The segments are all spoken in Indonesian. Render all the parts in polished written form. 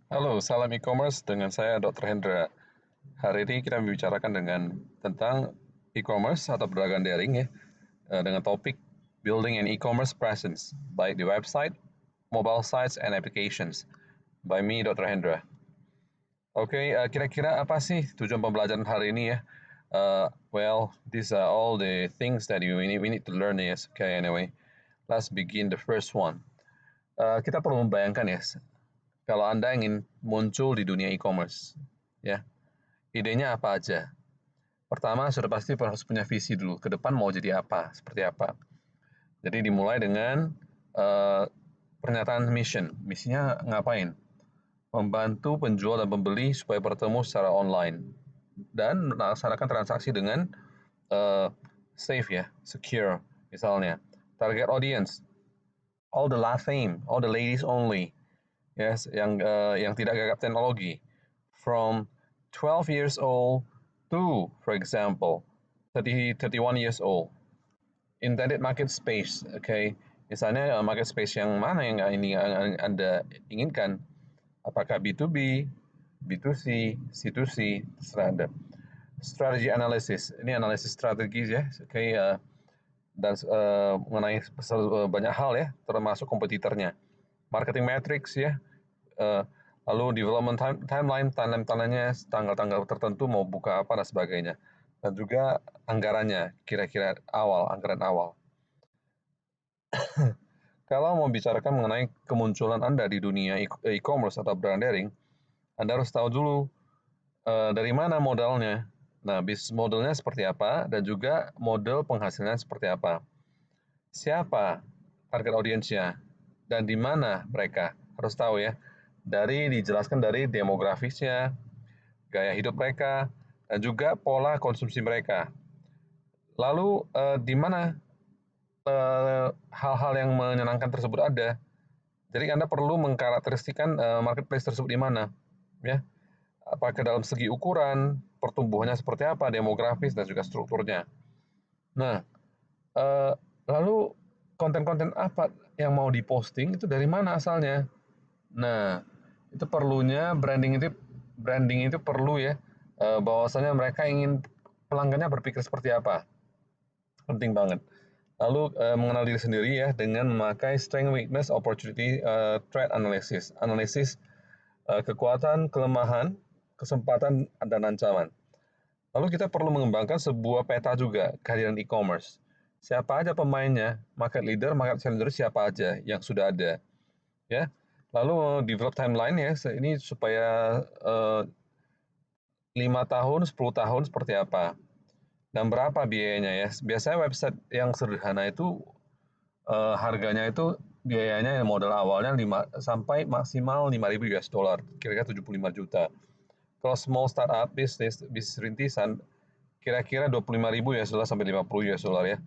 Halo, salam e-commerce dengan saya Dr. Hendra. Hari ini kita membicarakan tentang e-commerce atau perdagangan daring ya, dengan topik Building an E-commerce Presence, baik di website, mobile sites, and applications, by me Dr. Hendra. Oke, kira-kira apa sih tujuan pembelajaran hari ini ya? Well, these are all the things that we need to learn, yes. Okay, anyway, let's begin the first one. Kita perlu membayangkan ya, kalau Anda ingin muncul di dunia e-commerce, ya, idenya apa aja? Pertama, sudah pasti harus punya visi dulu, ke depan mau jadi apa, seperti apa. Jadi dimulai dengan uh, pernyataan mission. Misinya ngapain? Membantu penjual dan pembeli supaya bertemu secara online dan melaksanakan transaksi dengan uh, safe ya, secure misalnya. Target audience, all the fame, all the ladies only, yes, yang tidak gagap teknologi, from 12 years old to, for example, 31 years old. Intended market space, okay. Misalnya market space yang mana yang ini Anda inginkan? Apakah B2B, B2C, C2C, terserah Anda. Strategy analysis, ini analisis strategis ya, okay, dan mengenai banyak hal ya, termasuk kompetitornya. Marketing metrics ya, lalu development timeline-nya, tanggal-tanggal tertentu mau buka apa dan sebagainya. Dan juga anggarannya, kira-kira anggaran awal. Kalau mau bicarakan mengenai kemunculan Anda di dunia e-commerce atau brand daring, Anda harus tahu dulu dari mana modalnya. Nah, bisnis modelnya seperti apa dan juga model penghasilannya seperti apa. Siapa target audiensnya dan di mana mereka, harus tahu ya. Dijelaskan dari demografisnya, gaya hidup mereka, dan juga pola konsumsi mereka. Lalu di mana hal-hal yang menyenangkan tersebut ada. Jadi Anda perlu mengkarakteristikkan marketplace tersebut di mana, ya. Apakah dalam segi ukuran, pertumbuhannya seperti apa, demografis dan juga strukturnya. Nah, eh, lalu konten-konten apa yang mau diposting itu dari mana asalnya? Nah, itu perlunya branding itu perlu ya, bahwasanya mereka ingin pelanggannya berpikir seperti apa. Penting banget. Lalu mengenal diri sendiri ya dengan memakai strength, weakness, opportunity, threat analysis. Analisis kekuatan, kelemahan, kesempatan, dan ancaman. Lalu kita perlu mengembangkan sebuah peta juga kehadiran e-commerce. Siapa aja pemainnya, market leader, market challenger siapa aja yang sudah ada, ya. Lalu develop timeline ya, ini supaya 5 tahun, 10 tahun seperti apa. Dan berapa biayanya ya? Biasanya website yang sederhana itu harganya itu biayanya modal awalnya 5 sampai maksimal 5.000 US dollar, kira-kira 75 juta. Kalau small startup bisnis rintisan, kira-kira 25.000 US dollar sampai 50 US dollar ya.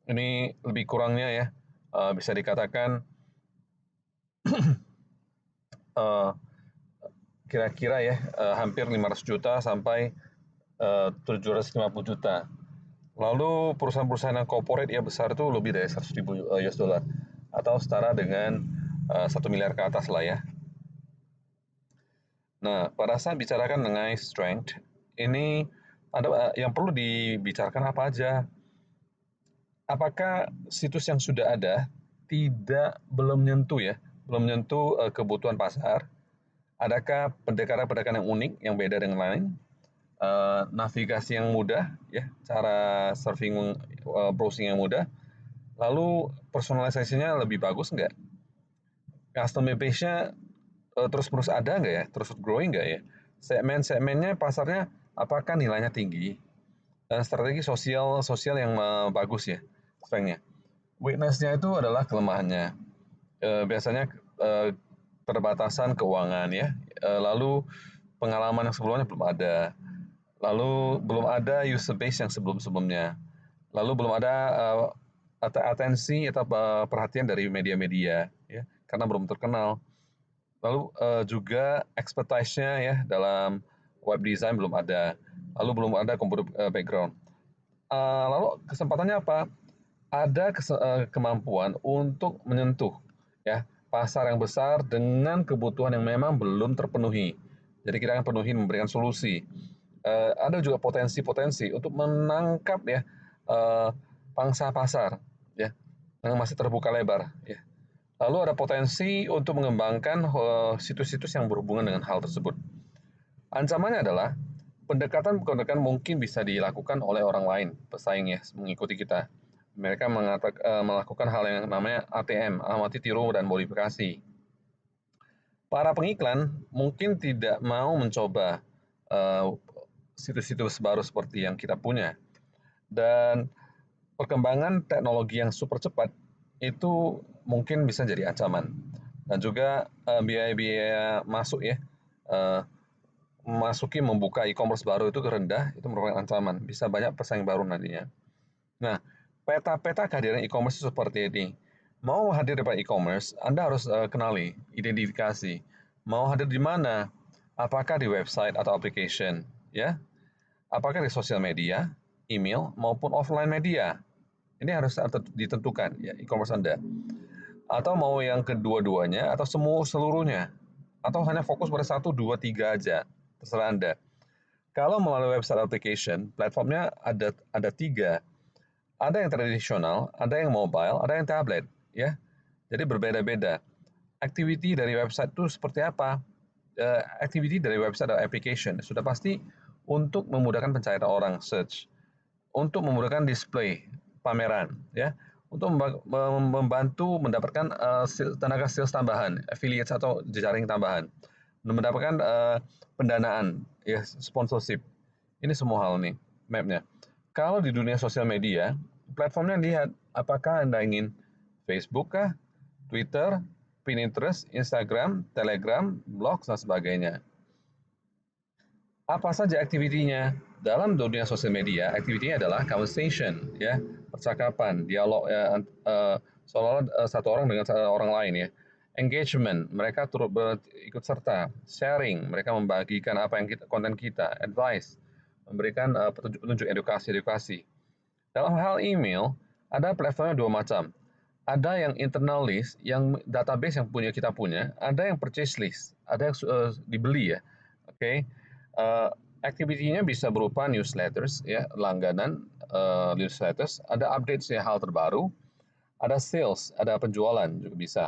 Ini lebih kurangnya ya, bisa dikatakan uh, kira-kira ya hampir 500 juta sampai 750 juta. Lalu perusahaan-perusahaan yang corporate ya besar itu lebih dari 100.000 US dollar atau setara dengan 1 miliar ke atas lah ya. Nah, pada saat bicarakan mengenai strength, ini ada yang perlu dibicarakan apa aja. Apakah situs yang sudah ada belum menyentuh ya, belum menyentuh kebutuhan pasar? Adakah pendekatan-pendekatan yang unik, yang beda dengan lain? Navigasi yang mudah, ya, cara surfing, browsing yang mudah. Lalu personalisasinya lebih bagus nggak? Customer base-nya terus-menerus ada nggak ya? Terus growing nggak ya? Segmen-segmennya pasarnya apakah nilainya tinggi? Dan strategi sosial sosial yang bagus ya, strength-nya. Weakness-nya itu adalah kelemahannya. Biasanya keterbatasan keuangan ya. Lalu pengalaman yang sebelumnya belum ada. Lalu belum ada user base yang sebelum-sebelumnya. Lalu belum ada atensi atau perhatian dari media-media ya, karena belum terkenal. Lalu juga expertise-nya ya dalam web design belum ada. Lalu belum ada computer background. Lalu kesempatannya apa? Ada kemampuan untuk menyentuh ya pasar yang besar dengan kebutuhan yang memang belum terpenuhi. Jadi kita akan penuhi memberikan solusi. Ada juga potensi-potensi untuk menangkap ya pangsa pasar ya yang masih terbuka lebar ya. Lalu ada potensi untuk mengembangkan situs-situs yang berhubungan dengan hal tersebut. Ancamannya adalah pendekatan-pendekatan mungkin bisa dilakukan oleh orang lain, pesaing ya, mengikuti kita. Mereka melakukan hal yang namanya ATM, amati, tiru, dan modifikasi. Para pengiklan mungkin tidak mau mencoba situs-situs baru seperti yang kita punya. Dan perkembangan teknologi yang super cepat itu mungkin bisa jadi ancaman. Dan juga biaya-biaya masuk ya, membuka e-commerce baru itu rendah, itu merupakan ancaman. Bisa banyak pesaing baru nantinya. Nah, peta-peta kehadiran e-commerce seperti ini. Mau hadir di e-commerce, Anda harus kenali, identifikasi. Mau hadir di mana? Apakah di website atau application? Ya, apakah di sosial media, email, maupun offline media? Ini harus ditentukan ya e-commerce Anda. Atau mau yang kedua-duanya atau seluruhnya. Atau hanya fokus pada 1, 2, 3 aja. Terserah Anda. Kalau melalui website application, platformnya ada 3. Ada yang tradisional, ada yang mobile, ada yang tablet, ya. Jadi berbeda-beda. Activity dari website itu seperti apa? Activity dari website atau application sudah pasti untuk memudahkan pencarian orang search, untuk memudahkan display pameran, ya, untuk membantu mendapatkan tenaga sales tambahan, affiliates atau jejaring tambahan, mendapatkan pendanaan, ya, sponsorship. Ini semua hal nih mapnya. Kalau di dunia sosial media, platformnya lihat apakah Anda ingin Facebook kah, Twitter, Pinterest, Instagram, Telegram, blog, dan sebagainya. Apa saja aktivitinya? Dalam dunia sosial media, aktivitinya adalah conversation, ya, percakapan, dialog, seolah-olah satu orang dengan orang lain, ya. Engagement, mereka turut ikut serta. Sharing, mereka membagikan apa yang konten kita. Advice, memberikan petunjuk-petunjuk edukasi. Dalam hal email, ada platformnya 2 macam. Ada yang internal list, yang database yang kita punya, ada yang purchase list, ada yang dibeli ya. Oke. Activity-nya bisa berupa newsletters ya, langganan newsletters, ada updates ya, hal terbaru, ada sales, ada penjualan juga bisa.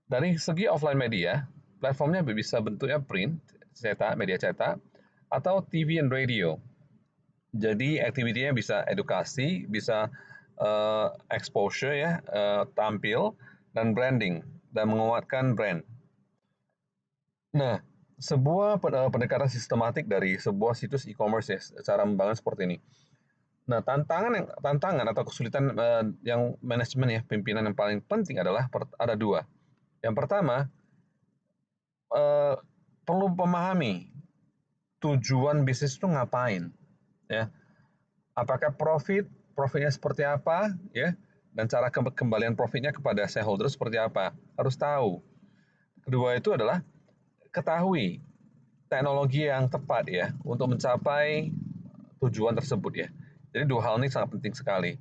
Dari segi offline media, platformnya bisa bentuknya print, cetak, media cetak, atau TV and radio. Jadi activity-nya bisa edukasi, bisa exposure ya, tampil, dan branding, dan menguatkan brand. Nah, sebuah pendekatan sistematik dari sebuah situs e-commerce ya, cara membangun seperti ini. Nah, tantangan atau kesulitan yang manajemen ya, pimpinan yang paling penting adalah ada 2. Yang pertama, perlu memahami tujuan bisnis itu ngapain, ya. Apakah profitnya seperti apa, ya, dan cara kembalian profitnya kepada shareholder seperti apa, harus tahu. Kedua itu adalah ketahui teknologi yang tepat ya untuk mencapai tujuan tersebut ya. Jadi 2 hal ini sangat penting sekali.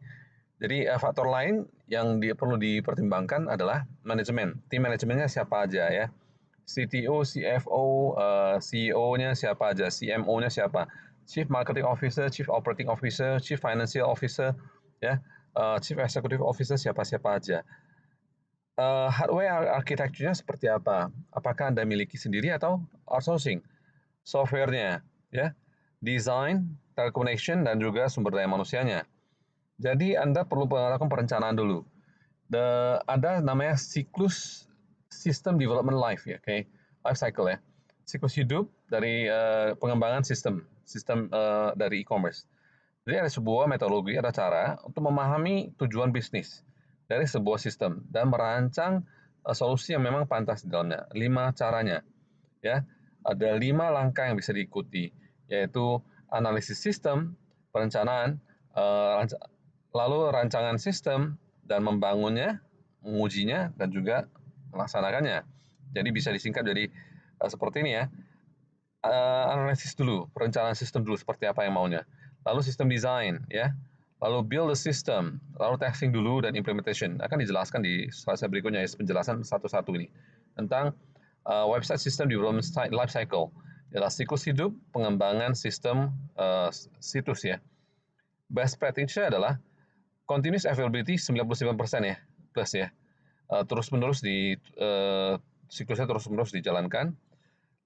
Jadi faktor lain yang perlu dipertimbangkan adalah manajemen. Tim manajemennya siapa aja ya. CTO, CFO, CEO-nya siapa aja, CMO-nya siapa, Chief Marketing Officer, Chief Operating Officer, Chief Financial Officer, ya, Chief Executive Officer siapa-siapa aja. Hardware arsitekturnya seperti apa? Apakah Anda miliki sendiri atau outsourcing? Software-nya, ya, design, teleconnection, dan juga sumber daya manusianya. Jadi Anda perlu melakukan perencanaan dulu. Ada namanya siklus system development life ya, okay? Life cycle ya. Siklus hidup dari pengembangan sistem dari e-commerce. Jadi ada sebuah metodologi, ada cara untuk memahami tujuan bisnis dari sebuah sistem dan merancang solusi yang memang pantas di dalamnya. 5 caranya, ya. Ada 5 langkah yang bisa diikuti, yaitu analisis sistem, perencanaan, lalu rancangan sistem, dan membangunnya, mengujinya, dan juga melaksanakannya. Jadi bisa disingkat jadi seperti ini ya. Analisis dulu, perencanaan sistem dulu seperti apa yang maunya. Lalu sistem desain ya. lalu build the system, lalu testing dulu dan implementation. Akan dijelaskan di slide berikutnya, penjelasan satu-satu ini tentang website system development life cycle. Adalah siklus hidup pengembangan sistem situs ya. Best practice adalah continuous availability 99% ya, plus ya. Terus-menerus siklusnya terus-menerus dijalankan.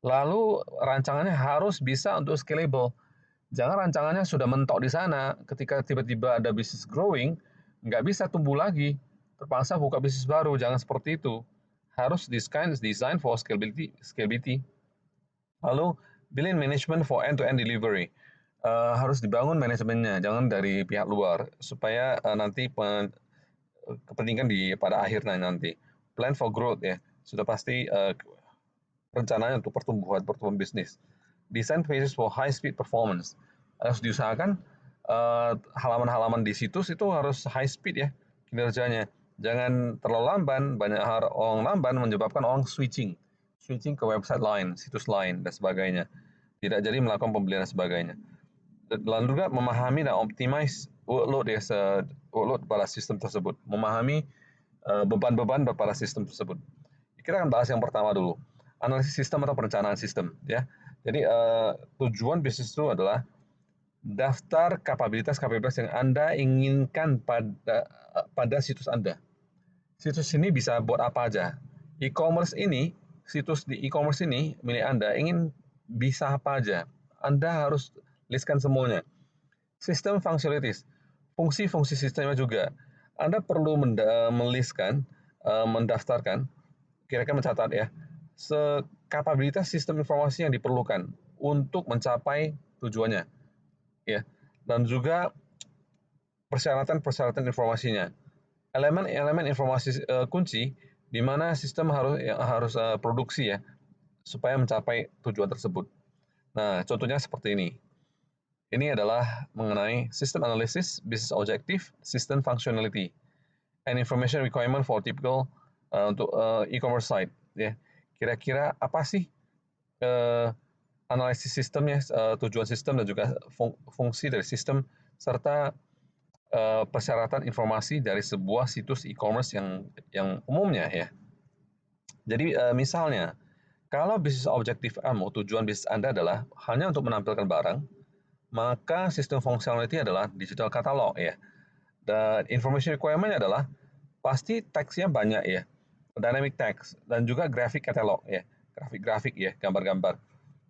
Lalu rancangannya harus bisa untuk scalable. Jangan rancangannya sudah mentok di sana, ketika tiba-tiba ada bisnis growing, nggak bisa tumbuh lagi, terpaksa buka bisnis baru, jangan seperti itu. Harus design for scalability. Lalu build management for end-to-end delivery. Harus dibangun manajemennya, jangan dari pihak luar, supaya nanti kepentingan pada akhirnya nanti. Plan for growth ya, sudah pasti rencananya untuk pertumbuhan bisnis. Design phases for high speed performance. Harus diusahakan halaman-halaman di situs itu harus high speed ya kinerjanya. Jangan terlalu lamban, banyak orang lamban menyebabkan orang switching ke website lain, situs lain dan sebagainya. Tidak jadi melakukan pembelian dan sebagainya. Dan juga memahami dan optimize workload pada sistem tersebut. Memahami beban-beban pada sistem tersebut. Kita akan bahas yang pertama dulu, analisis sistem atau perencanaan sistem ya. Jadi tujuan bisnis itu adalah daftar kapabilitas yang Anda inginkan pada situs Anda. Situs ini bisa buat apa aja. Situs di e-commerce ini milik Anda ingin bisa apa aja. Anda harus listkan semuanya. Sistem functionalities, fungsi-fungsi sistemnya juga. Anda perlu melistkan, mendaftarkan, kira-kira mencatat ya, kapabilitas sistem informasi yang diperlukan untuk mencapai tujuannya, ya, dan juga persyaratan informasinya, elemen-elemen informasi kunci di mana sistem harus produksi ya, supaya mencapai tujuan tersebut. Nah, contohnya seperti ini. Ini adalah mengenai system analysis, business objective, system functionality, and information requirement for typical untuk e-commerce site. Ya, kira-kira apa sih analisis sistemnya, tujuan sistem dan juga fungsi dari sistem serta persyaratan informasi dari sebuah situs e-commerce yang umumnya ya. Jadi misalnya, kalau bisnis objektif tujuan bisnis Anda adalah hanya untuk menampilkan barang, maka sistem functionality adalah digital catalog ya. Dan information requirement adalah pasti teksnya banyak ya, dynamic text dan juga graphic catalog ya, grafik-grafik ya, gambar-gambar.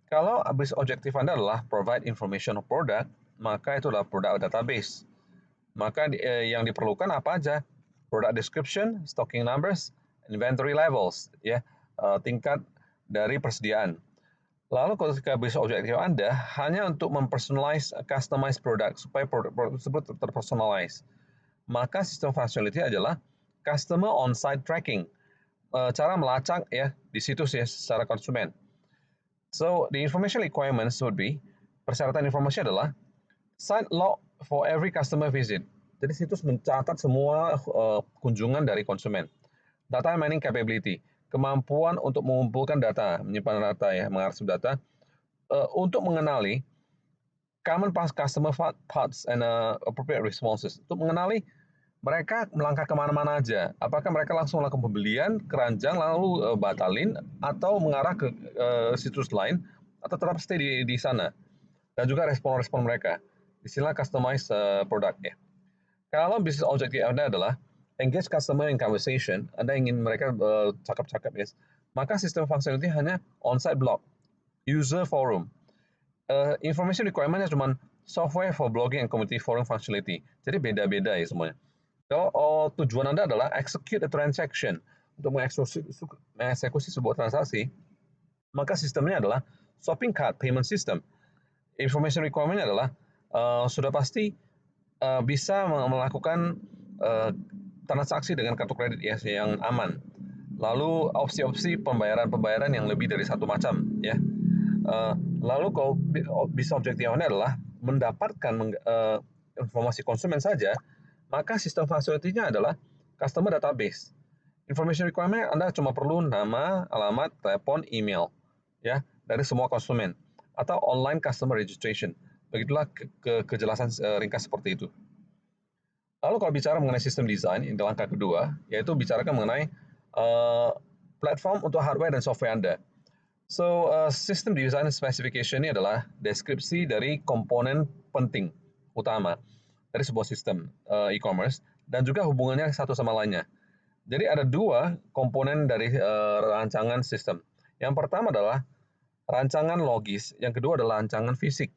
Kalau bisnis objektif Anda adalah provide information of product, maka itu adalah product database. Maka yang diperlukan apa aja? Product description, stocking numbers, inventory levels ya, tingkat dari persediaan. Lalu ketika bisnis objektif Anda hanya untuk mempersonalize, customize produk supaya produk tersebut terpersonalize, maka sistem functionality adalah customer on-site tracking, cara melacak ya di situs ya secara konsumen. So the information requirements would be, persyaratan informasi adalah site log for every customer visit. Jadi situs mencatat semua kunjungan dari konsumen. Data mining capability, kemampuan untuk mengumpulkan data, menyimpan data ya, mengakses data untuk mengenali common past customer paths and appropriate responses. Untuk mengenali mereka melangkah kemana-mana aja. Apakah mereka langsung melakukan pembelian, keranjang, lalu batalin, atau mengarah ke situs lain, atau tetap stay di sana. Dan juga respon-respon mereka. Istilah customize product ya. Kalau bisnis objektif Anda adalah engage customer in conversation, Anda ingin mereka cakap-cakap ya, maka sistem functionality hanya on-site blog, user forum. Information requirement-nya cuma software for blogging and community forum functionality. Jadi beda-beda ya semuanya. Kalau tujuan Anda adalah execute a transaction, untuk mengeksekusi sebuah transaksi, maka sistemnya adalah shopping cart payment system. Information requirement-nya adalah sudah pasti bisa melakukan transaksi dengan kartu kredit ya yang aman. Lalu opsi-opsi pembayaran yang lebih dari satu macam ya. Lalu kalau bisa objektifnya adalah mendapatkan informasi konsumen saja, maka sistem functionality-nya adalah customer database. Information requirement Anda cuma perlu nama, alamat, telepon, email ya dari semua konsumen atau online customer registration. Begitulah kejelasan ringkas seperti itu. Lalu kalau bicara mengenai sistem desain, di langkah kedua, yaitu bicarakan mengenai uh, platform untuk hardware dan software Anda. So, system design specification ini adalah deskripsi dari komponen penting utama dari sebuah sistem e-commerce dan juga hubungannya satu sama lainnya. Jadi ada dua komponen dari rancangan sistem. Yang pertama adalah rancangan logis, yang kedua adalah rancangan fisik.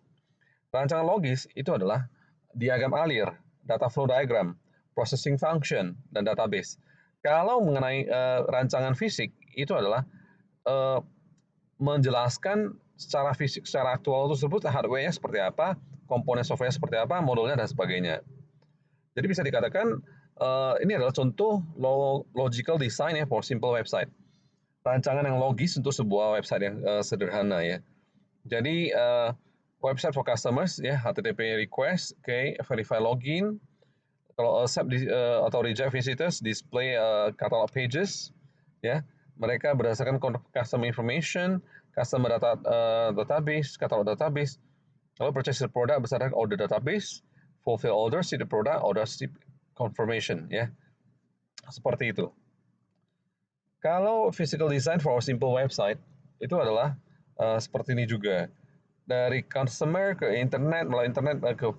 Rancangan logis itu adalah diagram alir, data flow diagram, processing function, dan database. Kalau mengenai rancangan fisik, itu adalah uh, menjelaskan secara fisik, secara aktual tersebut hardware-nya seperti apa, komponen software seperti apa, modelnya dan sebagainya. Jadi bisa dikatakan ini adalah contoh logical design ya for simple website. Rancangan yang logis untuk sebuah website yang sederhana ya. Jadi website for customers ya HTTP request, okay, verify login, kalau accept atau reject visitors, display catalog pages ya. Mereka berdasarkan customer information, customer database, catalog database, lalu purchase the product berdasarkan order database, fulfill order, see the product, order receipt confirmation ya. Seperti itu. Kalau physical design for a simple website itu adalah seperti ini juga. Dari customer ke internet, melalui internet ke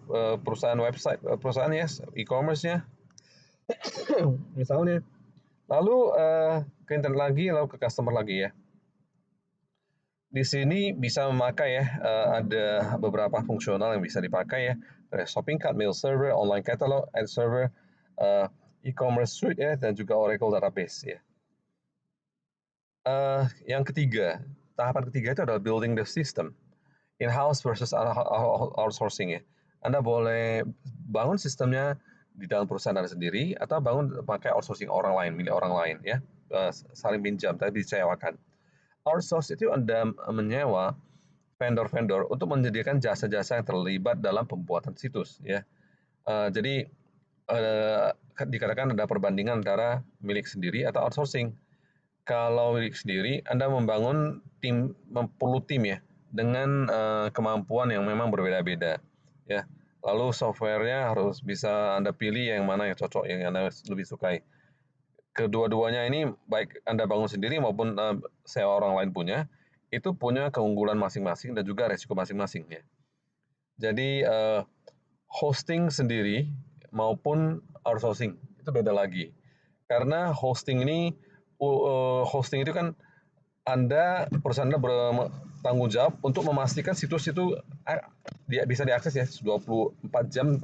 perusahaan website, perusahaan ya, e-commerce-nya, misalnya. Lalu ke internet lagi, lalu ke customer lagi ya. Di sini bisa memakai ya, ada beberapa fungsional yang bisa dipakai ya. Ada shopping cart, mail server, online catalog, ad server, e-commerce suite ya, dan juga Oracle database ya. Yang ketiga, tahapan ketiga itu adalah building the system. In-house versus outsourcing ya. Anda boleh bangun sistemnya di dalam perusahaan Anda sendiri atau bangun pakai outsourcing orang lain, milik orang lain ya. Saling pinjam tapi disewakan. Outsource itu Anda menyewa vendor-vendor untuk menyediakan jasa-jasa yang terlibat dalam pembuatan situs ya. Jadi dikatakan ada perbandingan antara milik sendiri atau outsourcing. Kalau milik sendiri, Anda membangun tim, perlu tim ya, dengan kemampuan yang memang berbeda-beda ya. Lalu softwarenya harus bisa Anda pilih yang mana yang cocok, yang Anda lebih sukai. Kedua-duanya ini baik Anda bangun sendiri maupun sewa orang lain punya, itu punya keunggulan masing-masing dan juga resiko masing-masing ya. Jadi hosting sendiri maupun outsourcing itu beda lagi. Karena hosting ini hosting itu kan perusahaan Anda bertanggung jawab untuk memastikan situs itu bisa diakses ya 24 jam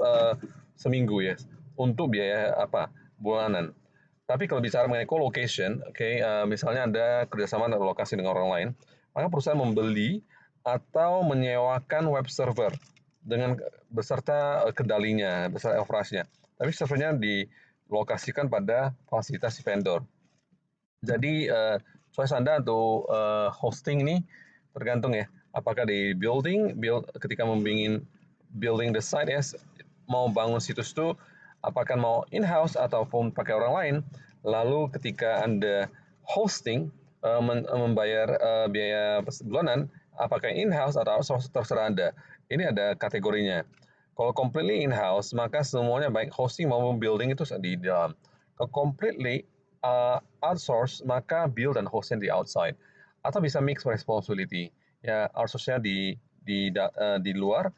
seminggu ya untuk biaya bulanan. Tapi kalau bicara mengenai co-location, misalnya Anda kerjasama dengan lokasi dengan orang lain, maka perusahaan membeli atau menyewakan web server dengan beserta kendalinya, beserta operasinya. Tapi servernya dilokasikan pada fasilitas vendor. Jadi choice Anda untuk hosting ini tergantung ya, apakah di ketika membangun building the site ya, mau bangun situs itu apakah mau in-house ataupun pakai orang lain. Lalu ketika Anda hosting membayar biaya bulanan, apakah in-house atau outsource terserah Anda. Ini ada kategorinya. Kalau completely in-house, maka semuanya baik hosting maupun building itu di dalam. Kalau completely outsource, maka build dan hostnya di outside. Atau bisa mix responsibility. Ya, outsource-nya di luar,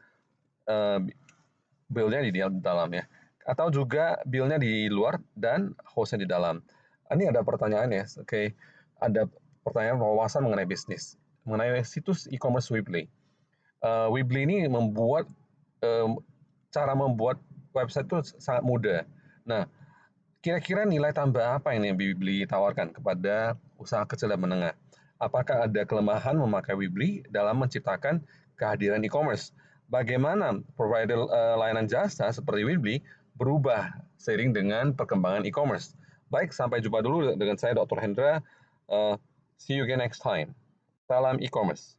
build-nya di dalam ya. Atau juga build-nya di luar dan hostnya di dalam. Ini ada pertanyaan ya, oke. Ada pertanyaan wawasan mengenai bisnis, mengenai situs e-commerce Weebly. Weebly ini cara membuat website itu sangat mudah. Nah, kira-kira nilai tambah apa ini yang Weebly tawarkan kepada usaha kecil dan menengah? Apakah ada kelemahan memakai Weebly dalam menciptakan kehadiran e-commerce? Bagaimana provider layanan jasa seperti Weebly berubah seiring dengan perkembangan e-commerce? Baik, sampai jumpa dulu dengan saya Dr. Hendra. See you again next time. Salam e-commerce.